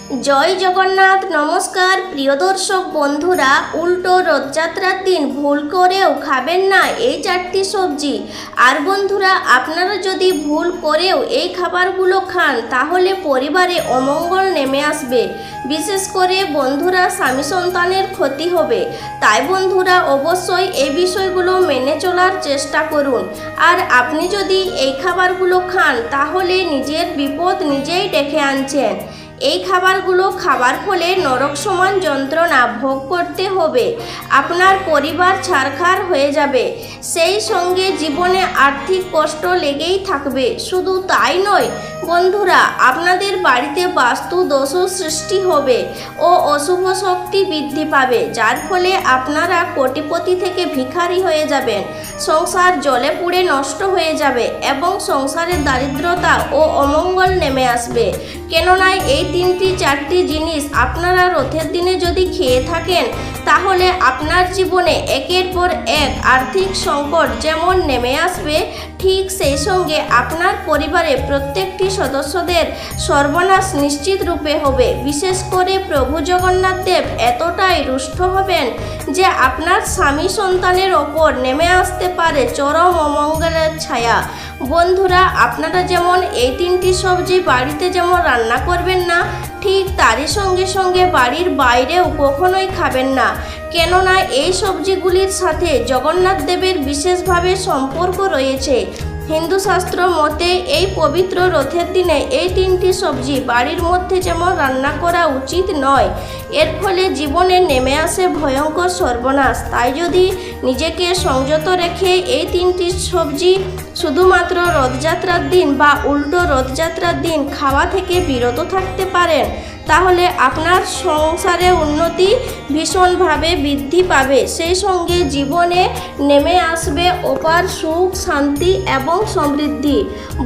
জয় জগন্নাথ। নমস্কার প্রিয় দর্শক বন্ধুরা, উল্টো রথযাত্রার দিন ভুল করেও খাবেন না এই চারটি সবজি। আর বন্ধুরা, আপনারা যদি ভুল করেও এই খাবারগুলো খান তাহলে পরিবারে অমঙ্গল নেমে আসবে। বিশেষ করে বন্ধুরা, স্বামী সন্তানের ক্ষতি হবে। তাই বন্ধুরা, অবশ্যই এই বিষয়গুলো মেনে চলার চেষ্টা করুন। আর আপনি যদি এই খাবারগুলো খান তাহলে নিজের বিপদ নিজেই ডেকে আনছেন। এই খাবারগুলো খাবার ফলে নরক সমান যন্ত্রণা ভোগ করতে হবে। আপনার পরিবার ছারখার হয়ে যাবে, সেই সঙ্গে জীবনে আর্থিক কষ্ট লেগেই থাকবে। শুধু তাই নয় বন্ধুরা, আপনাদের বাড়িতে বাস্তু দোষও সৃষ্টি হবে ও অশুভ শক্তি বৃদ্ধি পাবে, যার ফলে আপনারা কোটিপতি থেকে ভিখারি হয়ে যাবেন। সংসার জলে পুড়ে নষ্ট হয়ে যাবে এবং সংসারের দারিদ্রতা ও অমঙ্গল নেমে আসবে। কেননা এই তিনটি চারটি জিনিস আপনারা রথের দিনে যদি খেয়ে থাকেন তাহলে আপনার জীবনে একের পর এক আর্থিক সংকট যেমন নেমে আসবে, ঠিক সেই সঙ্গে আপনার পরিবারে প্রত্যেকটি সদস্যদের সর্বনাশ নিশ্চিত রূপে হবে। বিশেষ করে প্রভু জগন্নাথ দেব এতটাই রুষ্ট হবেন যে আপনার স্বামী সন্তানের ওপর নেমে আসতে পারে চরম অমঙ্গলের ছায়া। বন্ধুরা, আপনারা যেমন এই তিনটি সবজি বাড়িতে যেমন রান্না করবেন না, ঠিক তারই সঙ্গে সঙ্গে বাড়ির বাইরেও কখনোই খাবেন না। কেননা এই সবজিগুলির সাথে জগন্নাথ দেবের বিশেষভাবে সম্পর্ক রয়েছে। হিন্দু শাস্ত্র মতে এই পবিত্র রথের দিনে এই তিনটি সবজি বাড়ির মধ্যে যেমন রান্না করা উচিত নয়, এর ফলে জীবনে নেমে আসে ভয়ঙ্কর সর্বনাশ। তাই যদি নিজেকে সংযত রেখে এই তিনটি সবজি শুধুমাত্র রথযাত্রার দিন বা উল্টো রথযাত্রার দিন খাওয়া থেকে বিরত থাকতে পারেন, তাহলে আপনার সংসারে উন্নতি ভীষণভাবে বৃদ্ধি পাবে। সেই সঙ্গে জীবনে নেমে আসবে অপার সুখ, শান্তি এবং সমৃদ্ধি।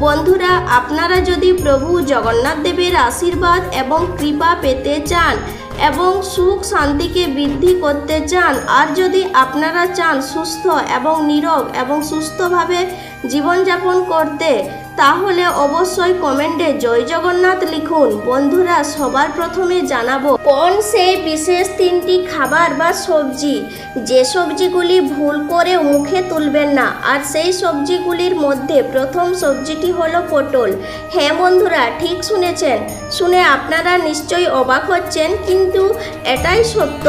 বন্ধুরা, আপনারা যদি প্রভু জগন্নাথ দেবের আশীর্বাদ এবং কৃপা পেতে চান এবং সুখ শান্তিকে বৃদ্ধি করতে চান, আর যদি আপনারা চান সুস্থ এবং নীরোগ এবং সুস্থভাবে জীবনযাপন করতে, তাহলে অবশ্যই কমেন্টে জয় জগন্নাথ লিখুন। বন্ধুরা, সবার প্রথমে জানাবো কোন সেই বিশেষ তিনটি খাবার বা সবজি যে সবজিগুলি ভুল করে মুখে তুলবেন না। আর সেই সবজিগুলির মধ্যে প্রথম সবজিটি হলো পটল। হ্যাঁ বন্ধুরা, ঠিক শুনেছেন। শুনে আপনারা নিশ্চয়ই অবাক হচ্ছেন, কিন্তু এটাই সত্য।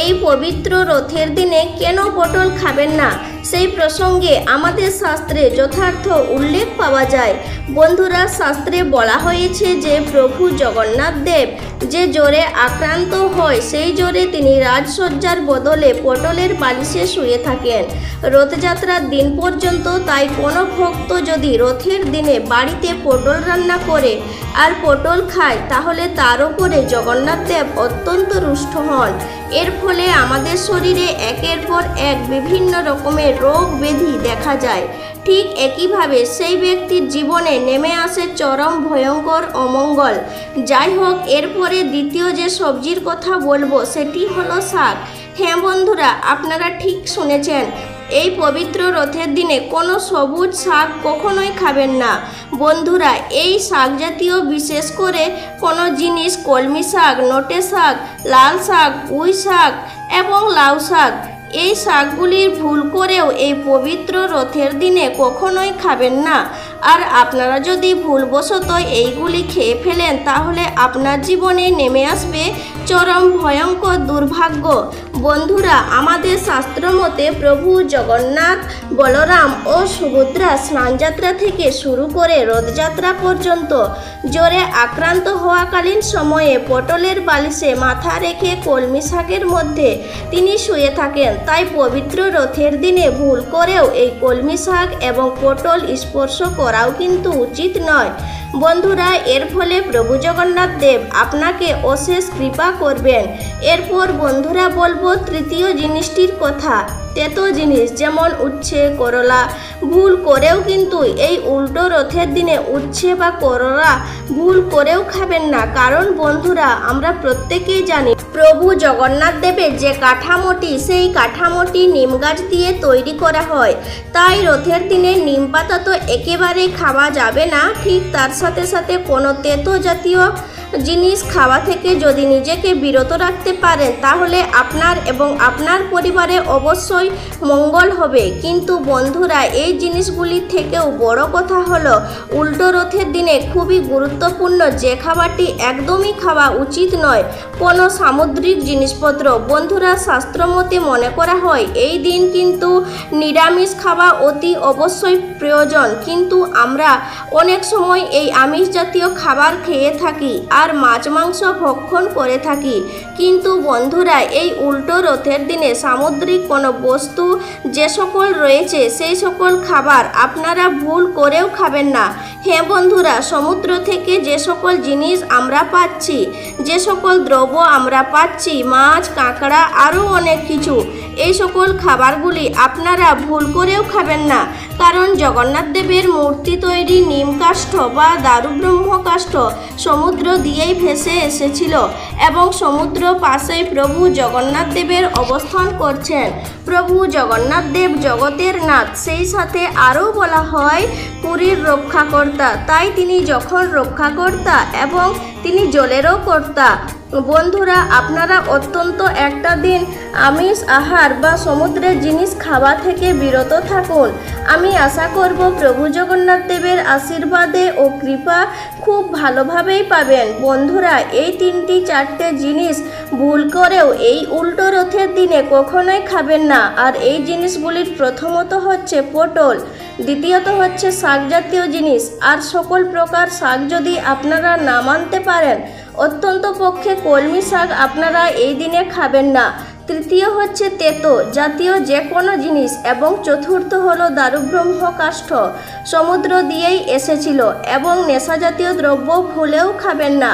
এই পবিত্র রথের দিনে কেন পটল খাবেন না, সেই প্রসঙ্গে আমাদের শাস্ত্রে যথার্থ উল্লেখ পাওয়া যায়। বন্ধুরা, শাস্ত্রে বলা হয়েছে যে প্রভু জগন্নাথ দেব যে জ্বরে আক্রান্ত হয়, সেই জ্বরে তিনি রাজসজ্জার বদলে পটলের বালিশে শুয়ে থাকেন রথযাত্রার দিন পর্যন্ত। তাই কোনো ভক্ত যদি রথের দিনে বাড়িতে পটল রান্না করে আর পটল খায়, তাহলে তার উপরে জগন্নাথ দেব অত্যন্ত রুষ্ট হন। এর ফলে আমাদের শরীরে একের পর এক বিভিন্ন রকমের রোগ ব্যাধি দেখা যায়। ঠিক একইভাবে সেই ব্যক্তির জীবনে নেমে আসে চরম ভয়ঙ্কর অমঙ্গল। যাই হোক, এরপরে দ্বিতীয় যে সবজির কথা বলবো সেটি হলো শাক। হ্যাঁ বন্ধুরা, আপনারা ঠিক শুনেছেন। এই পবিত্র রথের দিনে কোনো সবুজ শাক কখনোই খাবেন না। বন্ধুরা, এই শাক জাতীয় বিশেষ করে কোনো জিনিস, কলমি শাক, নোটে শাক, লাল শাক, পুঁই শাক এবং লাউ শাক, এই শাকগুলির ভুল করেও এই পবিত্র রথের দিনে কখনোই খাবেন না। আর আপনারা যদি ভুলবশত এইগুলি খেয়ে ফেলেন, তাহলে আপনার জীবনে নেমে আসবে চরম ভয়ঙ্কর দুর্ভাগ্য। বন্ধুরা, আমাদের শাস্ত্র মতে প্রভু জগন্নাথ, বলরাম ও সুভদ্রা স্নানযাত্রা থেকে শুরু করে রথযাত্রা পর্যন্ত জ্বরে আক্রান্ত হওয়াকালীন সময়ে পটলের বালিশে মাথা রেখে কলমি শাকের মধ্যে তিনি শুয়ে থাকেন। তাই পবিত্র রথের দিনে ভুল করেও এই কলমি শাক এবং পটল স্পর্শ করাও কিন্তু উচিত নয়। বন্ধুরা, এর ফলে প্রভু জগন্নাথ দেব আপনাকে অশেষ কৃপা করবেন। এরপর বন্ধুরা বলবো তৃতীয় জিনিসটির কথা। তেতো জিনিস যেমন উচ্ছে, করলা, ভুল করেও কিন্তু এই উল্টো রথের দিনে উচ্ছে বা করলা ভুল করেও খাবেন না। কারণ বন্ধুরা, আমরা প্রত্যেকেই জানি প্রভু জগন্নাথ দেবের যে কাঠামোটি, সেই কাঠামোটি নিম গাছ দিয়ে তৈরি করা হয়। তাই রথের দিনে নিম পাতা তো একেবারেই খাওয়া যাবে না। ঠিক তার সাথে সাথে কোনো তেতো জাতীয় জিনিস খাওয়া থেকে যদি নিজেকে বিরত রাখতে পারেন, তাহলে আপনার এবং আপনার পরিবারে অবশ্যই মঙ্গল হবে। কিন্তু বন্ধুরা, এই জিনিসগুলির থেকেও বড় কথা হলো, উল্টো রথের দিনে খুবই গুরুত্বপূর্ণ যে খাবারটি একদমই খাওয়া উচিত নয়, কোনো সামুদ্রিক জিনিসপত্র। বন্ধুরা, শাস্ত্রমতে মনে করা হয় এই দিন কিন্তু নিরামিষ খাওয়া অতি অবশ্যই প্রয়োজন। কিন্তু আমরা অনেক সময় এই আমিষ জাতীয় খাবার খেয়ে থাকি আর মাছ মাংস ভক্ষণ করে থাকি। কিন্তু বন্ধুরা, এই উল্টো রথের দিনে সামুদ্রিক কোনো বস্তু যে সকল রয়েছে, সেই সকল খাবার আপনারা ভুল করেও খাবেন না। হ্যাঁ বন্ধুরা, সমুদ্র থেকে যে সকল জিনিস আমরা পাচ্ছি, যে সকল দ্রব্য আমরা পাচ্ছি, মাছ, কাঁকড়া, আরও অনেক কিছু, এই সকল খাবারগুলি আপনারা ভুল করেও খাবেন না। কারণ জগন্নাথ দেবের মূর্তি তৈরি নিম কাষ্ঠ বা দারুব্রহ্ম কাষ্ঠ সমুদ্র দিয়েই ভেসে এসেছিল এবং সমুদ্র পাশেই প্রভু জগন্নাথ দেবের অবস্থান করছেন। প্রভু জগন্নাথ দেব জগতের নাথ, সেই সাথে আরও বলা হয় পুরীর রক্ষাকর্তা। তাই তিনি যখন রক্ষাকর্তা এবং তিনি জলেরও কর্তা। বন্ধুরা, আপনারা অত্যন্ত একটা দিন আমিষ আহার বা সমুদ্রের জিনিস খাওয়া থেকে বিরত থাকুন। আমি আশা করব প্রভু জগন্নাথ দেবের আশীর্বাদে ও কৃপা খুব ভালোভাবেই পাবেন। বন্ধুরা, এই 3-4টে জিনিস ভুল করেও এই উল্টো রথের দিনে কখনোই খাবেন না। আর এই জিনিসগুলির প্রথমত হচ্ছে পটল, দ্বিতীয়ত হচ্ছে শাক জাতীয় জিনিস। আর সকল প্রকার শাক যদি আপনারা না মানতে পারেন, অত্যন্ত পক্ষে কলমি শাক আপনারা এই দিনে খাবেন না। তৃতীয় হচ্ছে তেতো জাতীয় যে কোনো জিনিস এবং চতুর্থ হলো দারুব্রহ্ম কাষ্ঠ, সমুদ্র দিয়েই এসেছিল। এবং নেশা জাতীয় দ্রব্য ভুলেও খাবেন না।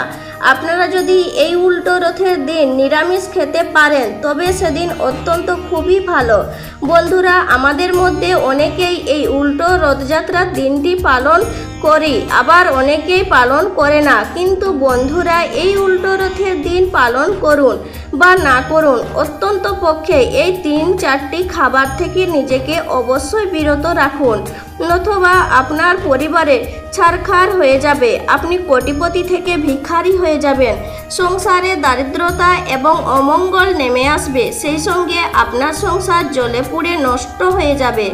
আপনারা যদি এই উল্টো রথের দিন নিরামিষ খেতে পারেন, তবে সেদিন অত্যন্ত খুবই ভালো। বন্ধুরা, আমাদের মধ্যে অনেকেই এই উল্টো রথযাত্রার দিনটি পালন করি, আবার অনেকেই পালন করে না। কিন্তু বন্ধুরা, এই উল্টো রথের দিন পালন করুন বা না করুন, অত্যন্ত পক্ষে এই 3-4টি খাবার থেকে নিজেকে অবশ্যই বিরত রাখুন, নতুবা আপনার পরিবারে ছারখার হয়ে যাবে। আপনি কোটিপতি থেকে ভিখারি হয়ে যাবেন। সংসারে দারিদ্রতা এবং অমঙ্গল নেমে আসবে। সেই সঙ্গে আপনার সংসার জ্বলে পুড়ে নষ্ট হয়ে যাবে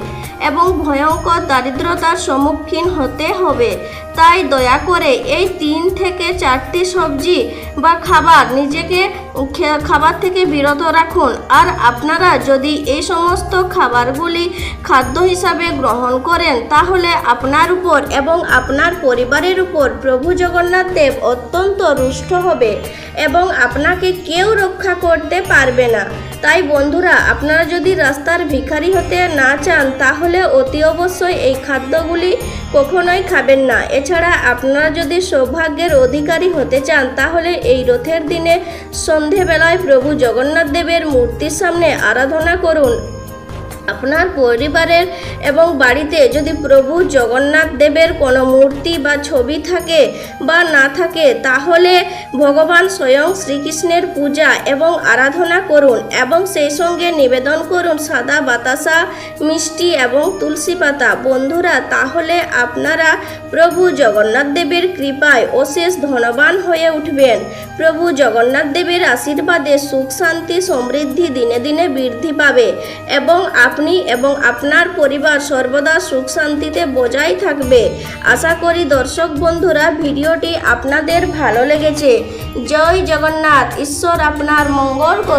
এবং ভয়ঙ্কর দারিদ্রতার সম্মুখীন হতে হবে। তাই দয়া করে এই 3 থেকে 4টি সবজি বা খাবার নিজেকে খাবার থেকে বিরত রাখুন। আর আপনারা যদি এই সমস্ত খাবারগুলি খাদ্য হিসাবে গ্রহণ করেন, তাহলে আপনার উপর এবং আপনার পরিবারের উপর প্রভু জগন্নাথ দেব অত্যন্ত রুষ্ট হবে এবং আপনাকে কেউ রক্ষা করতে পারবে না। তাই বন্ধুরা, আপনারা যদি রাস্তার ভিখারি হতে না চান, তাহলে অতি অবশ্যই এই খাদ্যগুলি কখনোই খাবেন না। এছাড়া আপনারা যদি সৌভাগ্যের অধিকারী হতে চান, তাহলে এই রথের দিনে সন্ধেবেলায় প্রভু জগন্নাথ দেবের মূর্তির সামনে আরাধনা করুন। আপনার পরিবারের এবং বাড়িতে যদি প্রভু জগন্নাথ দেবের কোনো মূর্তি বা ছবি থাকে বা না থাকে, তাহলে ভগবান স্বয়ং শ্রীকৃষ্ণের পূজা এবং আরাধনা করুন এবং সেই সঙ্গে নিবেদন করুন সাদা বাতাসা, মিষ্টি এবং তুলসী পাতা। বন্ধুরা, তাহলে আপনারা প্রভু জগন্নাথ দেবের কৃপায় অশেষ ধনবান হয়ে উঠবেন। প্রভু জগন্নাথ দেবের আশীর্বাদে সুখ শান্তি সমৃদ্ধি দিনে দিনে বৃদ্ধি পাবে এবং আপনি এবং আপনার পরিবার সর্বদা সুখ শান্তিতে বজায় থাকবে। আশা করি দর্শক বন্ধুরা, ভিডিওটি আপনাদের ভালো লেগেছে। জয় জগন্নাথ। ঈশ্বর আপনার মঙ্গল করুন।